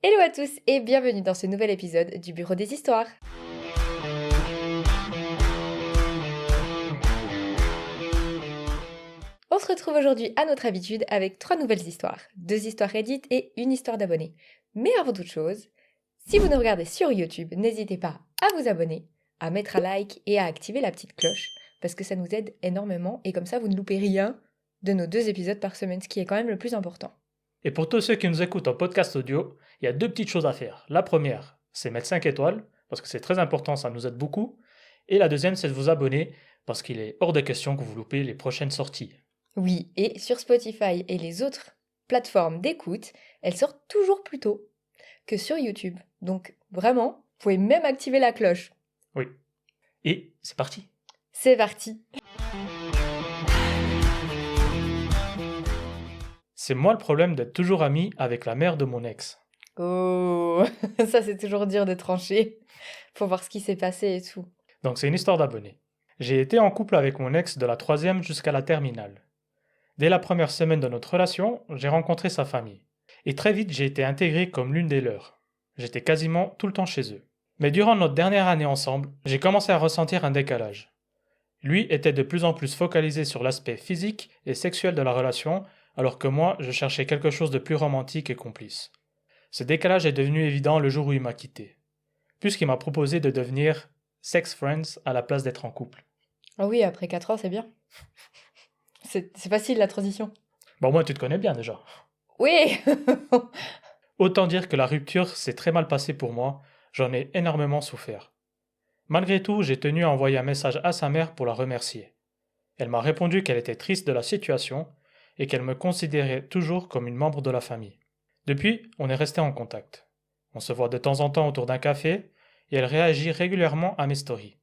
Hello à tous et bienvenue dans ce nouvel épisode du Bureau des Histoires. On se retrouve aujourd'hui à notre habitude avec 3 nouvelles histoires, 2 histoires Reddit et une histoire d'abonnés. Mais avant toute chose, si vous nous regardez sur YouTube, n'hésitez pas à vous abonner, à mettre un like et à activer la petite cloche parce que ça nous aide énormément et comme ça vous ne loupez rien de nos 2 épisodes par semaine, ce qui est quand même le plus important. Et pour tous ceux qui nous écoutent en podcast audio, il y a deux petites choses à faire. La première, c'est mettre 5 étoiles, parce que c'est très important, ça nous aide beaucoup. Et la deuxième, c'est de vous abonner, parce qu'il est hors de question que vous loupez les prochaines sorties. Oui, et sur Spotify et les autres plateformes d'écoute, elles sortent toujours plus tôt que sur YouTube. Donc vraiment, vous pouvez même activer la cloche. Oui. Et c'est parti. C'est parti. C'est moi le problème d'être toujours ami avec la mère de mon ex. Oh, ça c'est toujours dur de trancher. Faut voir ce qui s'est passé et tout. Donc c'est une histoire d'abonnés. J'ai été en couple avec mon ex de la 3e jusqu'à la terminale. Dès la première semaine de notre relation, j'ai rencontré sa famille. Et très vite, j'ai été intégré comme l'une des leurs. J'étais quasiment tout le temps chez eux. Mais durant notre dernière année ensemble, j'ai commencé à ressentir un décalage. Lui était de plus en plus focalisé sur l'aspect physique et sexuel de la relation, alors que moi, je cherchais quelque chose de plus romantique et complice. Ce décalage est devenu évident le jour où il m'a quitté, puisqu'il m'a proposé de devenir sex friends à la place d'être en couple. Ah oui, après 4 ans, c'est bien. C'est facile la transition. Bon, moi, tu te connais bien déjà. Oui. Autant dire que la rupture s'est très mal passée pour moi, j'en ai énormément souffert. Malgré tout, j'ai tenu à envoyer un message à sa mère pour la remercier. Elle m'a répondu qu'elle était triste de la situation et qu'elle me considérait toujours comme une membre de la famille. Depuis, on est resté en contact. On se voit de temps en temps autour d'un café et elle réagit régulièrement à mes stories.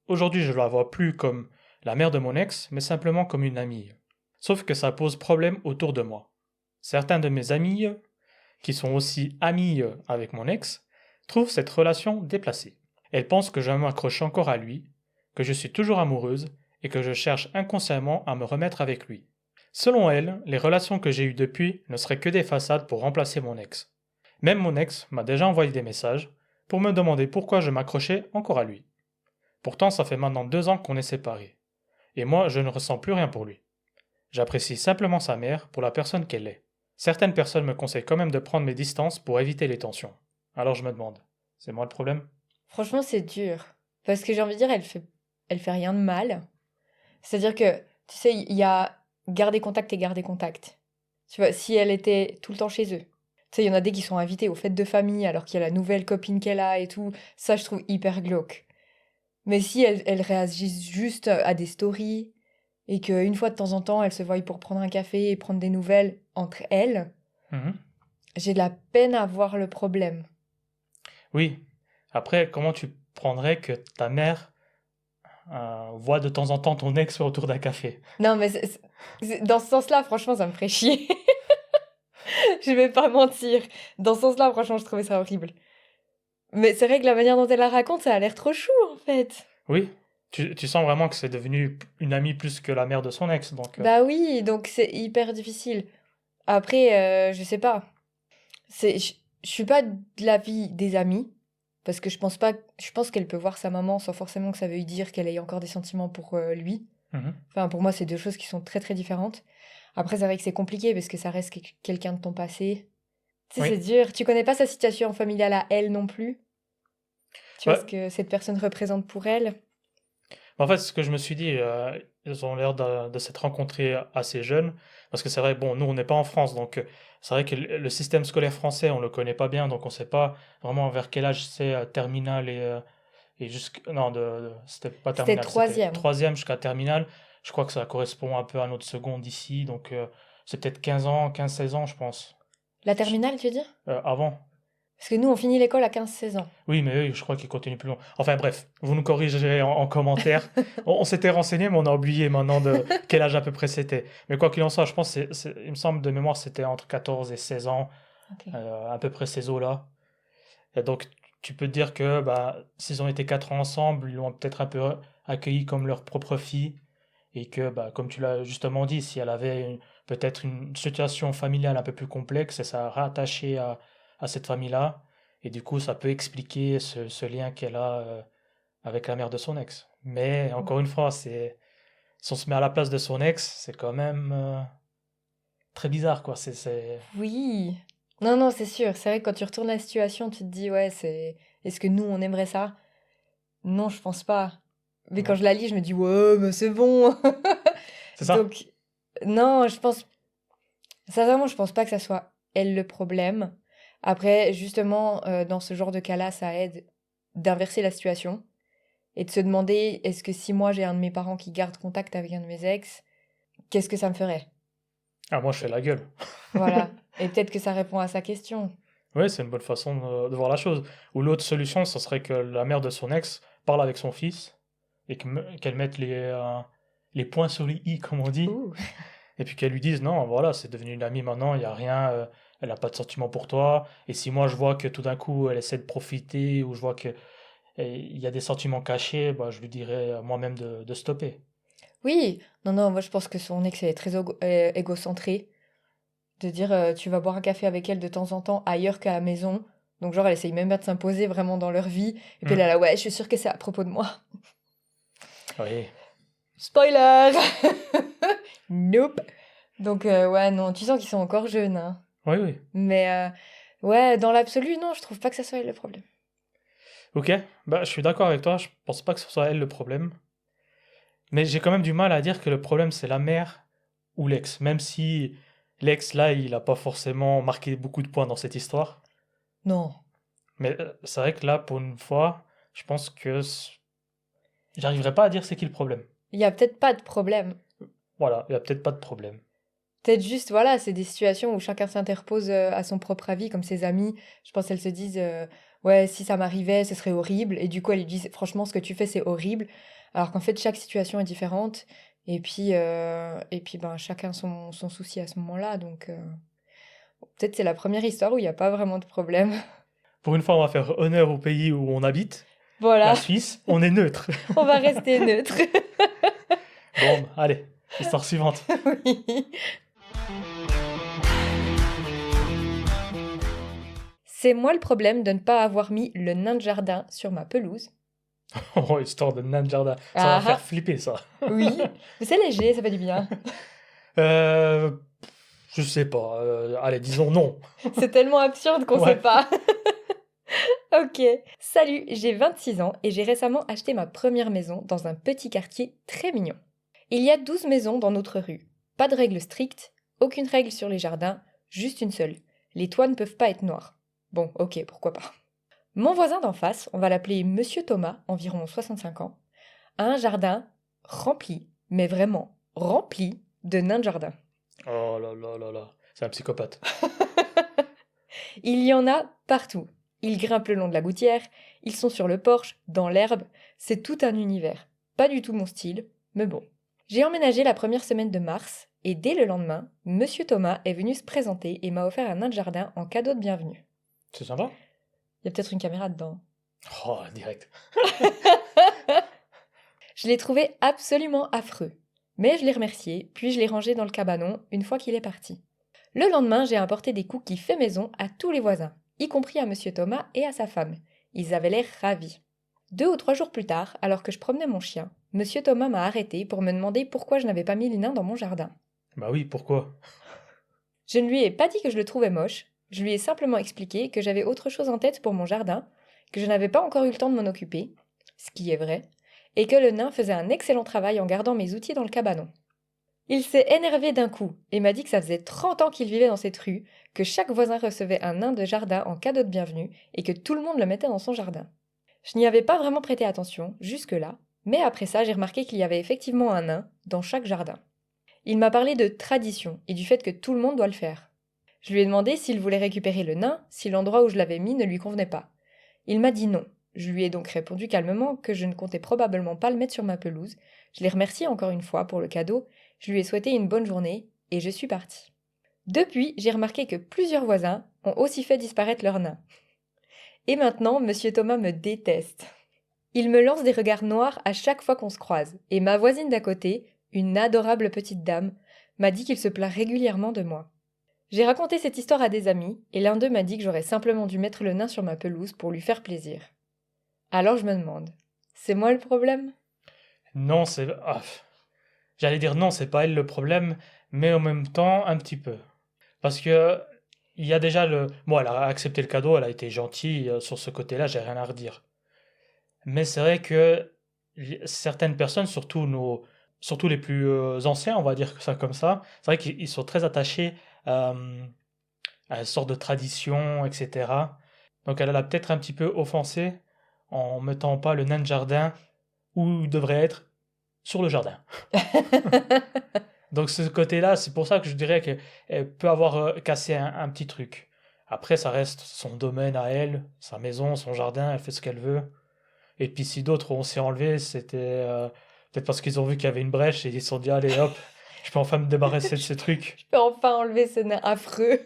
Aujourd'hui, je la vois plus comme la mère de mon ex, mais simplement comme une amie. Sauf que ça pose problème autour de moi. Certains de mes amis, qui sont aussi amis avec mon ex, trouvent cette relation déplacée. Elles pensent que je m'accroche encore à lui, que je suis toujours amoureuse et que je cherche inconsciemment à me remettre avec lui. Selon elles, les relations que j'ai eues depuis ne seraient que des façades pour remplacer mon ex. Même mon ex m'a déjà envoyé des messages pour me demander pourquoi je m'accrochais encore à lui. Pourtant, ça fait maintenant 2 ans qu'on est séparés. Et moi, je ne ressens plus rien pour lui. J'apprécie simplement sa mère pour la personne qu'elle est. Certaines personnes me conseillent quand même de prendre mes distances pour éviter les tensions. Alors je me demande, c'est moi le problème? Franchement, c'est dur. Parce que j'ai envie de dire, elle fait rien de mal. C'est-à-dire que, tu sais, il y a garder contact et garder contact. Tu vois, si elle était tout le temps chez eux. Tu sais, il y en a des qui sont invités aux fêtes de famille alors qu'il y a la nouvelle copine qu'elle a et tout. Ça, je trouve hyper glauque. Mais si elle réagit juste à des stories et qu'une fois de temps en temps, elle se voit pour prendre un café et prendre des nouvelles entre elles, Mhm. j'ai de la peine à voir le problème. Oui. Après, comment tu prendrais que ta mère voit de temps en temps ton ex autour d'un café? Non, mais dans ce sens-là, franchement, ça me ferait chier. Je vais pas mentir. Dans ce sens-là, franchement, je trouvais ça horrible. Mais c'est vrai que la manière dont elle la raconte, ça a l'air trop chou, en fait. Oui. Tu sens vraiment que c'est devenu une amie plus que la mère de son ex, donc... Bah oui, donc c'est hyper difficile. Après, je sais pas. Je suis pas de l'avis des amis, parce que je pense pas, je pense qu'elle peut voir sa maman sans forcément que ça veuille dire qu'elle ait encore des sentiments pour lui. Mhm. Enfin, pour moi, c'est deux choses qui sont très très différentes. Après, c'est vrai que c'est compliqué parce que ça reste quelqu'un de ton passé. Tu sais, Oui. c'est dur. Tu connais pas sa situation familiale à elle non plus. Tu vois Ouais. ce que cette personne représente pour elle. En fait, ce que je me suis dit, ils ont l'air de s'être rencontrés assez jeunes, parce que c'est vrai, bon, nous, on n'est pas en France, donc c'est vrai que le système scolaire français, on le connaît pas bien, donc on sait pas vraiment vers quel âge c'est terminal et jusqu'à... Non, c'était pas C'était terminal, c'était troisième. 3e jusqu'à terminal. Je crois que ça correspond un peu à notre seconde ici, donc c'est peut-être 15 ans, 15-16 ans, je pense. La Je- terminale, tu veux dire? Avant. Parce que nous, on finit l'école à 15-16 ans. Oui, mais eux, je crois qu'ils continuent plus loin. Enfin bref, vous nous corrigerez en commentaire. On s'était renseigné, mais on a oublié maintenant de quel âge à peu près c'était. Mais quoi qu'il en soit, je pense, il me semble de mémoire, c'était entre 14 et 16 ans, Ok. à peu près ces eaux-là. Et donc, tu peux te dire que bah, s'ils ont été 4 ans ensemble, ils l'ont peut-être un peu accueilli comme leur propre fille. Et que, bah, comme tu l'as justement dit, si elle avait peut-être une situation familiale un peu plus complexe, et ça a rattaché à cette famille-là. Et du coup, ça peut expliquer ce lien qu'elle a avec la mère de son ex. Mais encore une fois, si on se met à la place de son ex, c'est quand même très bizarre, quoi. Oui. Non, non, c'est sûr. C'est vrai que quand tu retournes la situation, tu te dis, ouais, c'est... Est-ce que nous, on aimerait ça? Non, je pense pas. Mais quand Non. je la lis, je me dis, ouais, mais c'est bon. C'est ça? Donc, non, je pense... Sincèrement, je pense pas que ça soit elle le problème. Après, justement, dans ce genre de cas-là, ça aide d'inverser la situation et de se demander, est-ce que si moi j'ai un de mes parents qui garde contact avec un de mes ex, qu'est-ce que ça me ferait? Ah, moi, je fais la gueule. Voilà. Et peut-être que ça répond à sa question. Oui, c'est une bonne façon de voir la chose. Ou l'autre solution, ce serait que la mère de son ex parle avec son fils et qu'elle mette les points sur les i, comme on dit, Ouh. et puis qu'elle lui dise non, voilà, c'est devenu une amie maintenant, il n'y a rien, elle n'a pas de sentiment pour toi. Et si moi je vois que tout d'un coup elle essaie de profiter ou je vois que il y a des sentiments cachés, bah, je lui dirais moi-même de stopper. Oui, non, non, moi je pense que son ex elle est très égocentrée. De dire tu vas boire un café avec elle de temps en temps ailleurs qu'à la maison. Donc genre elle essaye même pas de s'imposer vraiment dans leur vie. Et puis elle Hmm. est là, ouais, je suis sûre que c'est à propos de moi. Oui, Spoiler! Nope. Donc ouais, non, tu sens qu'ils sont encore jeunes, hein. oui, oui. Mais ouais, dans l'absolu, non, je trouve pas que ça soit le problème. Ok, bah, je suis d'accord avec toi, je pense pas que ce soit elle le problème. Mais j'ai quand même du mal à dire que le problème c'est la mère ou l'ex, même si l'ex là il a pas forcément marqué beaucoup de points dans cette histoire. Non. Mais c'est vrai que là pour une fois, je pense que j'arriverai pas à dire c'est qui le problème. Il y a peut-être pas de problème. Voilà, il y a peut-être pas de problème. Peut-être juste, voilà, c'est des situations où chacun s'interpose à son propre avis, comme ses amis. Je pense qu'elles se disent, ouais, si ça m'arrivait, ce serait horrible. Et du coup, elles lui disent, franchement, ce que tu fais, c'est horrible. Alors qu'en fait, chaque situation est différente. Et puis ben, chacun son souci à ce moment-là. Donc, peut-être c'est la première histoire où il n'y a pas vraiment de problème. Pour une fois, on va faire honneur au pays où on habite, la Voilà, Suisse, on est neutre. on va rester neutre. Bon, allez, histoire suivante. Oui. C'est moi le problème de ne pas avoir mis le nain de jardin sur ma pelouse. Oh, histoire de nain de jardin, ça va Ah faire ah, flipper ça. oui. Mais c'est léger, ça fait du bien. Euh, je sais pas, allez, disons non. C'est tellement absurde qu'on sait Ouais. pas. Ok. Salut, j'ai 26 ans et j'ai récemment acheté ma première maison dans un petit quartier très mignon. Il y a 12 maisons dans notre rue. Pas de règle stricte, aucune règle sur les jardins, juste une seule. Les toits ne peuvent pas être noirs. Bon, ok, pourquoi pas. Mon voisin d'en face, on va l'appeler Monsieur Thomas, environ 65 ans, a un jardin rempli, mais vraiment rempli de nains de jardin. Oh là là là là, c'est un psychopathe. Il y en a partout. Ils grimpent le long de la gouttière, ils sont sur le porche, dans l'herbe, c'est tout un univers. Pas du tout mon style, mais bon. J'ai emménagé la première semaine de mars, et dès le lendemain, Monsieur Thomas est venu se présenter et m'a offert un nain de jardin en cadeau de bienvenue. C'est sympa? Il y a peut-être une caméra dedans. Oh, direct. Je l'ai trouvé absolument affreux. Mais je l'ai remercié, puis je l'ai rangé dans le cabanon une fois qu'il est parti. Le lendemain, j'ai apporté des cookies faits maison à tous les voisins, y compris à Monsieur Thomas et à sa femme. Ils avaient l'air ravis. 2 ou 3 jours plus tard, alors que je promenais mon chien, Monsieur Thomas m'a arrêté pour me demander pourquoi je n'avais pas mis les nains dans mon jardin. Bah oui, pourquoi? Je ne lui ai pas dit que je le trouvais moche, je lui ai simplement expliqué que j'avais autre chose en tête pour mon jardin, que je n'avais pas encore eu le temps de m'en occuper, ce qui est vrai, et que le nain faisait un excellent travail en gardant mes outils dans le cabanon. Il s'est énervé d'un coup et m'a dit que ça faisait 30 ans qu'il vivait dans cette rue, que chaque voisin recevait un nain de jardin en cadeau de bienvenue et que tout le monde le mettait dans son jardin. Je n'y avais pas vraiment prêté attention, jusque-là, mais après ça j'ai remarqué qu'il y avait effectivement un nain dans chaque jardin. Il m'a parlé de tradition et du fait que tout le monde doit le faire. Je lui ai demandé s'il voulait récupérer le nain si l'endroit où je l'avais mis ne lui convenait pas. Il m'a dit non. Je lui ai donc répondu calmement que je ne comptais probablement pas le mettre sur ma pelouse. Je l'ai remercié encore une fois pour le cadeau, je lui ai souhaité une bonne journée et je suis partie. Depuis, j'ai remarqué que plusieurs voisins ont aussi fait disparaître leur nain. Et maintenant, Monsieur Thomas me déteste. Il me lance des regards noirs à chaque fois qu'on se croise, et ma voisine d'à côté, une adorable petite dame, m'a dit qu'il se plaint régulièrement de moi. J'ai raconté cette histoire à des amis, et l'un d'eux m'a dit que j'aurais simplement dû mettre le nain sur ma pelouse pour lui faire plaisir. Alors je me demande, c'est moi le problème? Non, c'est... j'allais dire non, c'est pas elle le problème, mais en même temps, un petit peu. Parce que il y a déjà le... Bon, elle a accepté le cadeau, elle a été gentille sur ce côté-là, j'ai rien à redire. Mais c'est vrai que certaines personnes, surtout les plus anciens, on va dire ça comme ça, c'est vrai qu'ils sont très attachés euh, à une sorte de tradition, etc. Donc elle a peut-être un petit peu offensé en mettant pas le nain de jardin où il devrait être sur le jardin. Donc ce côté-là, c'est pour ça que je dirais qu'elle peut avoir cassé un petit truc. Après, ça reste son domaine à elle, sa maison, son jardin, elle fait ce qu'elle veut. Et puis si d'autres ont s'y enlevé, c'était peut-être parce qu'ils ont vu qu'il y avait une brèche et ils se sont dit, allez hop, je peux enfin me débarrasser de ces trucs. Je peux enfin enlever ce nain affreux.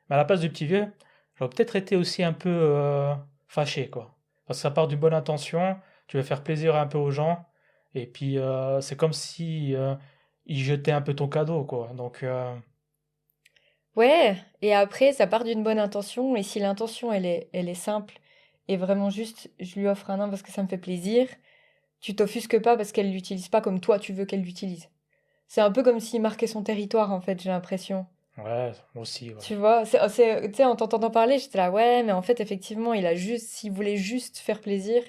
Mais à la place du petit vieux, j'aurais peut-être été aussi un peu fâché, quoi. Parce que ça part d'une bonne intention, tu veux faire plaisir un peu aux gens, et puis c'est comme si ils jetaient un peu ton cadeau, quoi. Donc, Ouais, et après, ça part d'une bonne intention, et si l'intention, elle est simple, et vraiment juste, je lui offre un nain parce que ça me fait plaisir, tu t'offusques pas parce qu'elle l'utilise pas comme toi tu veux qu'elle l'utilise. C'est un peu comme s'il marquait son territoire, en fait, j'ai l'impression. ouais, moi aussi, ouais. Tu vois, tu sais, en t'entendant parler, j'étais là, ouais, mais en fait, effectivement, s'il voulait juste faire plaisir,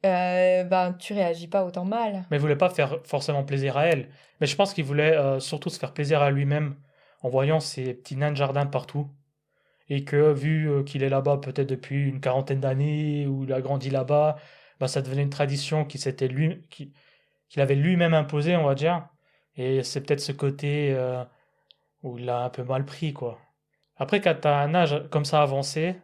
ben, tu réagis pas autant mal. Mais il voulait pas faire forcément plaisir à elle. Mais je pense qu'il voulait surtout se faire plaisir à lui-même en voyant ces petits nains de jardin partout. Et que vu qu'il est là-bas peut-être depuis une quarantaine d'années, ou il a grandi là-bas, bah, ça devenait une tradition qu'il avait lui-même imposée, on va dire. Et c'est peut-être ce côté où il a un peu mal pris, quoi. Après, quand tu as un âge comme ça avancé,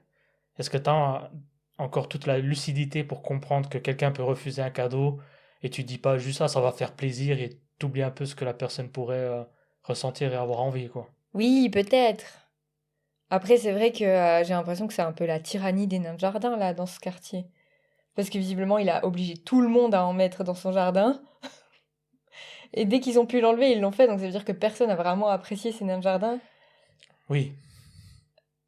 est-ce que tu as encore toute la lucidité pour comprendre que quelqu'un peut refuser un cadeau et tu dis pas juste ça va faire plaisir et t'oublies un peu ce que la personne pourrait ressentir et avoir envie, quoi. Oui, peut-être. Après, c'est vrai que j'ai l'impression que c'est un peu la tyrannie des nains de jardin, là, dans ce quartier. Parce que visiblement, il a obligé tout le monde à en mettre dans son jardin. Et dès qu'ils ont pu l'enlever, ils l'ont fait. Donc ça veut dire que personne n'a vraiment apprécié ces nains de jardin. Oui,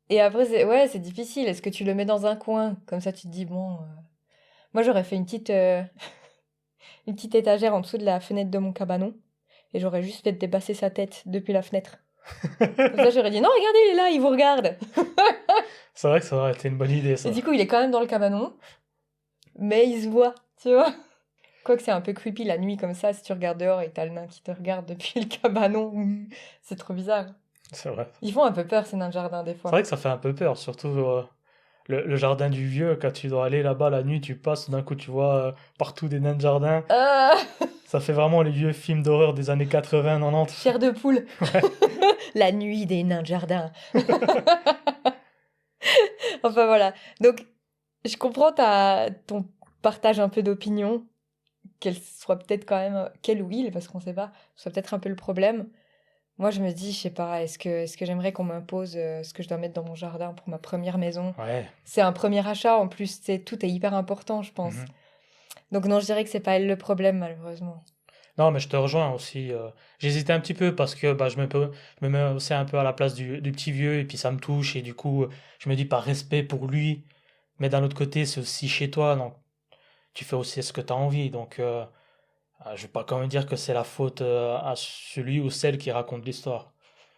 Et après, ouais, c'est difficile. Est-ce que tu le mets dans un coin? Comme ça, tu te dis, bon. Moi, j'aurais fait une petite étagère en dessous de la fenêtre de mon cabanon. Et j'aurais juste fait dépasser sa tête depuis la fenêtre. Comme ça, j'aurais dit, non, regardez, il est là, il vous regarde. c'est vrai que ça aurait été une bonne idée, Et ça. du coup, il est quand même dans le cabanon. Mais il se voit, tu vois. Quoique c'est un peu creepy la nuit comme ça, si tu regardes dehors et que t'as le nain qui te regarde depuis le cabanon. C'est trop bizarre. C'est vrai. Ils font un peu peur, ces nains de jardin, des C'est fois. vrai que ça fait un peu peur, surtout le jardin du vieux, quand tu dois aller là-bas la nuit, tu passes, d'un coup tu vois partout des nains de jardin. Ah, Ça fait vraiment les vieux films d'horreur des années 80, 90. chair de poule. Ouais. La nuit des nains de jardin. Enfin voilà. Donc, je comprends ton partage un peu d'opinion, qu'elle soit peut-être quand même, qu'elle ou il, parce qu'on sait pas, soit peut-être un peu le problème. Moi, je me dis, je sais pas, est-ce que j'aimerais qu'on m'impose ce que je dois mettre dans mon jardin pour ma première maison? Ouais. C'est un premier achat, en plus, tout est hyper important, je pense. Mhm. Donc non, je dirais que c'est pas elle le problème, malheureusement. Non, mais je te rejoins aussi. J'hésitais un petit peu parce que bah, je me mets aussi un peu à la place du petit vieux et puis ça me touche et du coup, je me dis par respect pour lui, mais d'un autre côté, c'est aussi chez toi, donc tu fais aussi ce que tu as envie. Donc, je vais pas quand même dire que c'est la faute à celui ou celle qui raconte l'histoire.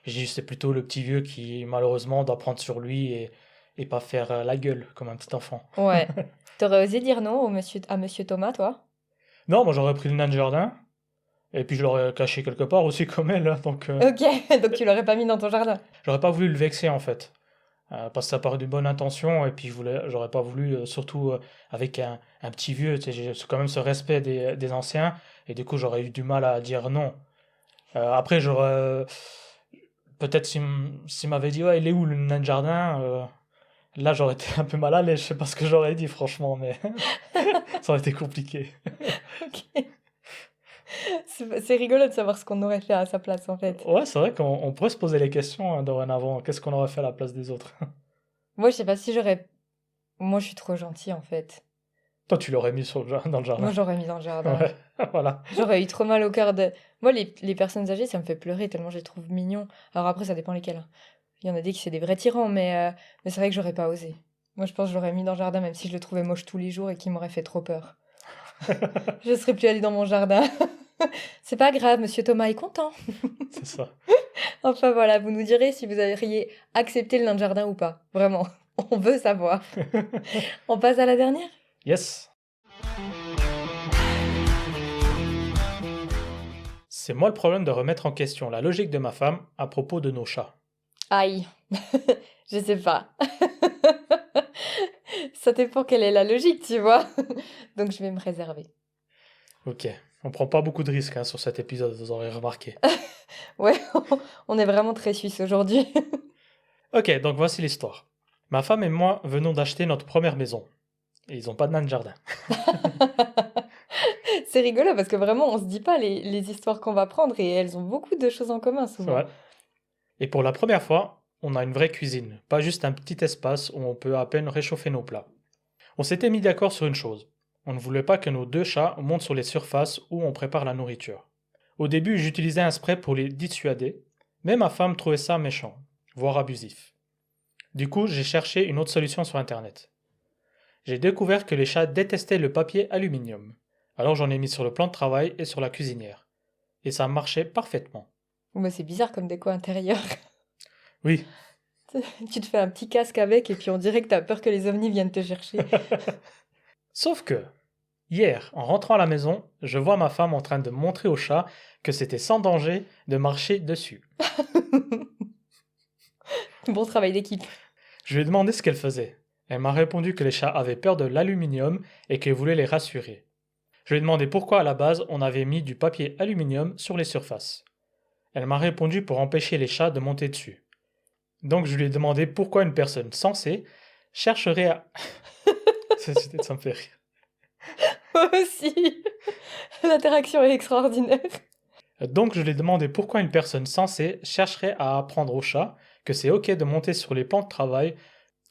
Je dis c'est plutôt le petit vieux qui malheureusement doit prendre sur lui et pas faire la gueule comme un petit enfant. Ouais. T'aurais osé dire non à monsieur Thomas, toi? Non, moi j'aurais pris le nain de jardin et puis je l'aurais caché quelque part aussi comme elle, hein, donc Ok, donc tu l'aurais pas mis dans ton jardin. j'aurais pas voulu le vexer en fait. Parce que ça part d'une bonne intention et puis j'aurais pas voulu, surtout avec un petit vieux, tu sais, j'ai quand même ce respect des anciens et du coup j'aurais eu du mal à dire non. Après j'aurais, peut-être s'il m'avait dit ouais il est où le nain de jardin, là j'aurais été un peu mal à l'aise, je sais pas ce que j'aurais dit franchement, mais ça aurait été compliqué. Ok. C'est rigolo de savoir ce qu'on aurait fait à sa place, en fait. Ouais, c'est vrai qu'on pourrait se poser les questions hein, dorénavant, qu'est-ce qu'on aurait fait à la place des autres? Moi, je sais pas si j'aurais... Moi, je suis trop gentille, en fait. Toi, tu l'aurais mis dans le Moi, jardin. j'aurais mis dans le jardin. Ouais, voilà. J'aurais eu trop mal au cœur de... Moi, les personnes âgées, ça me fait pleurer tellement je les trouve mignons. Alors après, ça dépend lesquels, hein. Il y en a des qui c'est des vrais tyrans, mais c'est vrai que j'aurais pas osé. Moi, je pense que je l'aurais mis dans le jardin, même si je le trouvais moche tous les jours et qu'il m'aurait fait trop peur. Je serais plus allée dans mon jardin. C'est pas grave, monsieur Thomas est content. C'est ça. Enfin voilà, vous nous direz si vous auriez accepté le nain de jardin ou pas. Vraiment, on veut savoir. On passe à la dernière? Yes. C'est moi le problème de remettre en question la logique de ma femme à propos de nos chats. Aïe, je sais pas. Ça dépend quelle est la logique, tu vois. Donc je vais me réserver. Ok, on prend pas beaucoup de risques hein, sur cet épisode, vous aurez remarqué. Ouais, on est vraiment très suisse aujourd'hui. Ok, donc voici l'histoire. Ma femme et moi venons d'acheter notre première maison. Et ils ont pas de nain de jardin. C'est rigolo parce que vraiment, on se dit pas les histoires qu'on va prendre et elles ont beaucoup de choses en commun souvent. Ouais. Et pour la première fois, on a une vraie cuisine, pas juste un petit espace où on peut à peine réchauffer nos plats. On s'était mis d'accord sur une chose. On ne voulait pas que nos deux chats montent sur les surfaces où on prépare la nourriture. Au début, j'utilisais un spray pour les dissuader, mais ma femme trouvait ça méchant, voire abusif. Du coup, j'ai cherché une autre solution sur Internet. J'ai découvert que les chats détestaient le papier aluminium. Alors j'en ai mis sur le plan de travail et sur la cuisinière. Et ça marchait parfaitement. Moi, c'est bizarre comme déco intérieure. Oui. Tu te fais un petit casque avec et puis on dirait que t'as peur que les ovnis viennent te chercher. Sauf que, hier, en rentrant à la maison, je vois ma femme en train de montrer au chat que c'était sans danger de marcher dessus. Bon travail d'équipe. Je lui ai demandé ce qu'elle faisait. Elle m'a répondu que les chats avaient peur de l'aluminium et qu'elle voulait les rassurer. Je lui ai demandé pourquoi à la base on avait mis du papier aluminium sur les surfaces. Elle m'a répondu pour empêcher les chats de monter dessus. Donc je lui ai demandé pourquoi une personne sensée chercherait à... ça me fait rire. Moi aussi. L'interaction est extraordinaire. Donc je lui ai demandé pourquoi une personne sensée chercherait à apprendre au chat que c'est ok de monter sur les plans de travail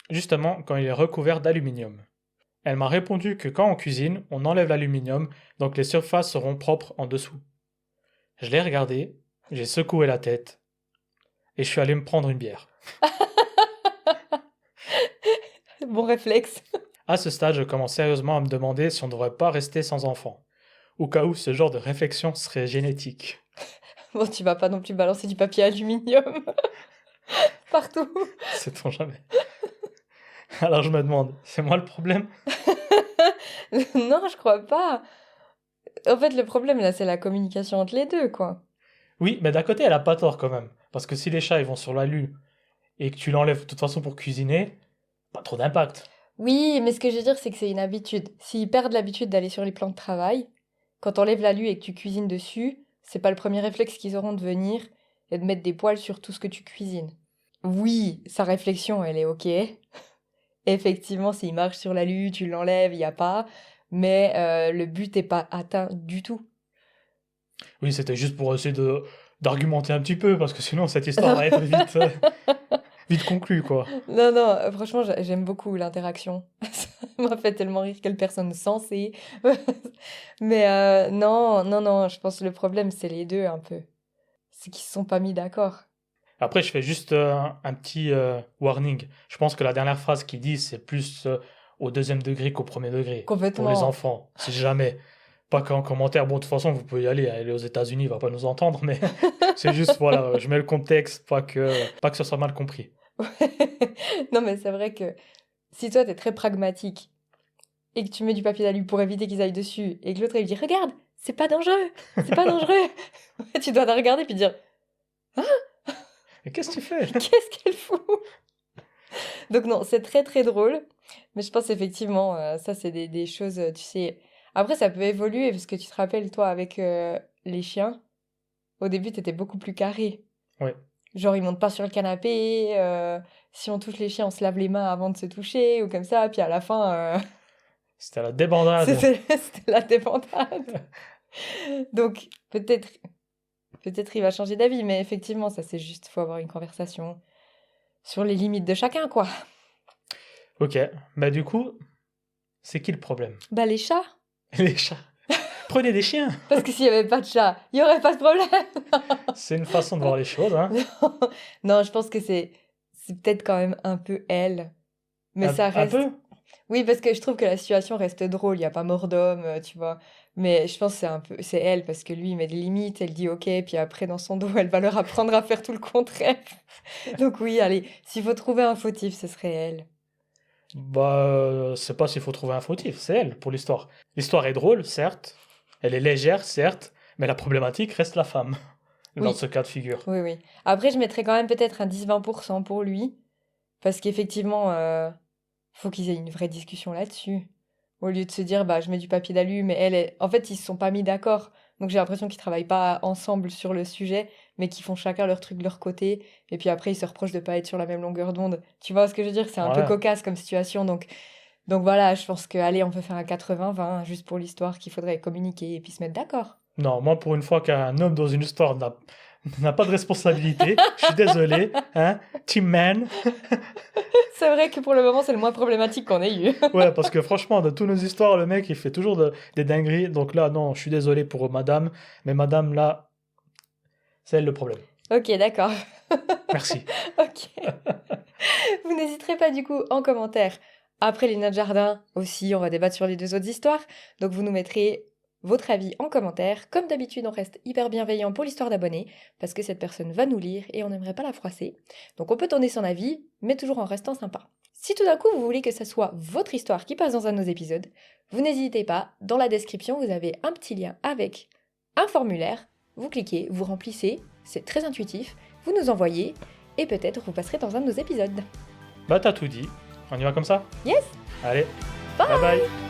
justement quand il est recouvert d'aluminium. Elle m'a répondu que quand on cuisine, on enlève l'aluminium, donc les surfaces seront propres en dessous. Je l'ai regardé, j'ai secoué la tête, et je suis allé me prendre une bière. Bon réflexe. À ce stade, je commence sérieusement à me demander si on ne devrait pas rester sans enfant, au cas où ce genre de réflexion serait génétique. Bon, tu vas pas non plus balancer du papier aluminium partout. Sait-on jamais. Alors je me demande, c'est moi le problème? Non, je crois pas. En fait, le problème là, c'est la communication entre les deux, quoi. Oui, mais d'un côté, elle a pas tort quand même, parce que si les chats ils vont sur la lune et que tu l'enlèves de toute façon pour cuisiner, pas trop d'impact. Oui, mais ce que je veux dire, c'est que c'est une habitude. S'ils perdent l'habitude d'aller sur les plans de travail, quand t'enlèves la lue et que tu cuisines dessus, c'est pas le premier réflexe qu'ils auront de venir et de mettre des poils sur tout ce que tu cuisines. Oui, sa réflexion, elle est ok. Effectivement, s'il marche sur la lue, tu l'enlèves, il y a pas. Mais le but est pas atteint du tout. Oui, c'était juste pour essayer d'argumenter un petit peu, parce que sinon cette histoire va être vite conclue, quoi. Non, non, franchement, j'aime beaucoup l'interaction. Ça m'a fait tellement rire, quelle personne sensée. Mais non, non, non, je pense que le problème, c'est les deux un peu. C'est qu'ils se sont pas mis d'accord. Après, je fais juste un petit warning. Je pense que la dernière phrase qu'il dit, c'est plus au deuxième degré qu'au premier degré. Pour les Complètement. enfants, si jamais. Pas qu'en commentaire, bon, de toute façon, vous pouvez y aller. Elle est aux États-Unis, il va pas nous entendre, mais c'est juste, voilà, je mets le contexte, pas que ce soit mal compris. Non, mais c'est vrai que si toi, t'es très pragmatique et que tu mets du papier d'alu pour éviter qu'ils aillent dessus et que l'autre, il dit, regarde, c'est pas dangereux, c'est pas dangereux. Tu dois la regarder puis dire, Et qu'est-ce que tu fais? qu'est-ce qu'elle fout? Donc non, c'est très très drôle. Mais je pense effectivement, ça c'est des choses, tu sais. Après, ça peut évoluer parce que tu te rappelles, toi, avec les chiens, au début, t'étais beaucoup plus carré. Oui, Genre, ils montent pas sur le canapé, si on touche les chiens, on se lave les mains avant de se toucher, ou comme ça, puis à la fin, c'était la débandade. c'était la débandade. Donc, peut-être il va changer d'avis, mais effectivement, ça c'est juste, faut avoir une conversation sur les limites de chacun, quoi. Ok, bah du coup, C'est qui le problème? Bah les chats. Les chats. Prenez des chiens. Parce que s'il n'y avait pas de chat, il n'y aurait pas de problème. C'est une façon de voir les choses, hein. Non, je pense que c'est peut-être quand même un peu elle. Mais ça Un reste... peu? Oui, parce que je trouve que la situation reste drôle. Il n'y a pas mort d'homme, tu vois. Mais je pense que c'est elle, parce que lui, il met des limites, elle dit OK, puis après, dans son dos, elle va leur apprendre à faire tout le contraire. Donc oui, allez, s'il faut trouver un fautif, ce serait elle. Bah, c'est pas s'il faut trouver un fautif, c'est elle pour l'histoire. L'histoire est drôle, certes. Elle est légère, certes. Mais la problématique reste la femme. Dans Oui, ce cas de figure. oui, oui. Après, je mettrais quand même peut-être un 10-20% pour lui, parce qu'effectivement, faut qu'ils aient une vraie discussion là-dessus. Au lieu de se dire, bah, je mets du papier d'alu, mais en fait, ils se sont pas mis d'accord. Donc j'ai l'impression qu'ils travaillent pas ensemble sur le sujet, mais qu'ils font chacun leur truc de leur côté. Et puis après, ils se reprochent de pas être sur la même longueur d'onde. Tu vois ce que je veux dire? C'est un peu Ouais. cocasse comme situation. Donc voilà, je pense que, allez, on peut faire un 80-20, juste pour l'histoire, qu'il faudrait communiquer et puis se mettre d'accord. Non, moi, pour une fois qu'un homme dans une histoire n'a pas de responsabilité, je suis désolé, hein. Team man. C'est vrai que pour le moment, c'est le moins problématique qu'on ait eu. Ouais, parce que franchement, de toutes nos histoires, le mec, il fait toujours des dingueries. Donc là, non, je suis désolé pour madame. Mais madame, là, c'est elle le problème. Ok, d'accord. Merci. Ok. Vous n'hésiterez pas du coup en commentaire. Après les nains de jardin aussi, on va débattre sur les deux autres histoires. Donc vous nous mettrez votre avis en commentaire. Comme d'habitude, on reste hyper bienveillant pour l'histoire d'abonnés parce que cette personne va nous lire et on n'aimerait pas la froisser. Donc on peut tourner son avis, mais toujours en restant sympa. Si tout d'un coup vous voulez que ce soit votre histoire qui passe dans un de nos épisodes, vous n'hésitez pas. Dans la description, vous avez un petit lien avec un formulaire. Vous cliquez, vous remplissez, c'est très intuitif. Vous nous envoyez et peut-être vous passerez dans un de nos épisodes. Bah, t'as tout dit. On y va comme ça? Yes! Allez, Bye! bye bye.